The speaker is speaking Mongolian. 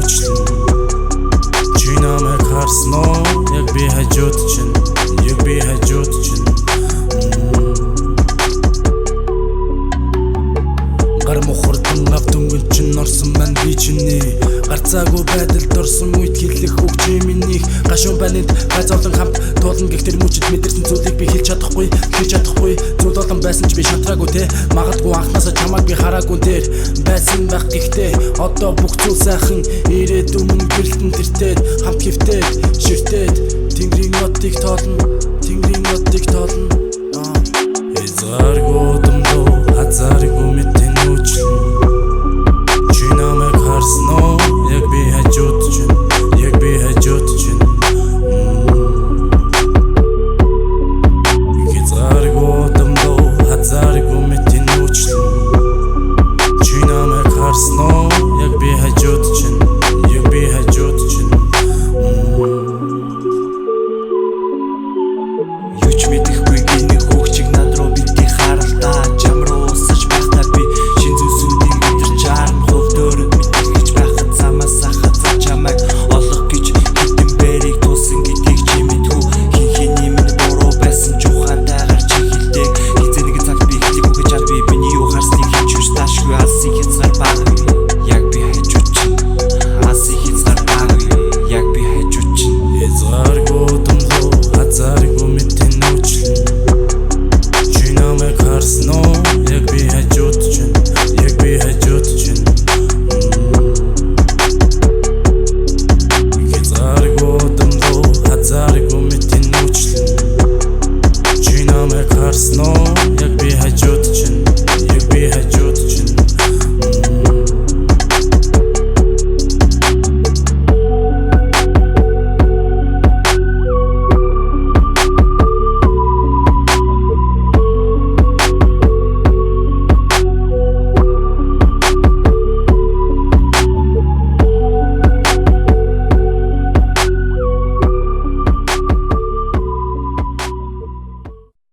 хөөчлөн чи намайг харсан уу яг би хажууд чинь гар мухардан авдөнгөн чин орсон маань би чиний гарцаагүй байдалд орсон үед хэлэх үг чи минийх гашуун банид гайзолон хамт туулна гэхдээ мөчд мэдэрсэн зүйлийг би хэлж чадахгүй зүйл болон байсан ч би шантраагүй те магадгүй анхнаасаа чамайг би хараагүй дээр байсан байх гэхдээ одоо бүх зүйл сайхан ирээд өмнө гэрэлтэн тэртээд хамт хөвтээд ширтээд тэнгэрийн нотыг тоолно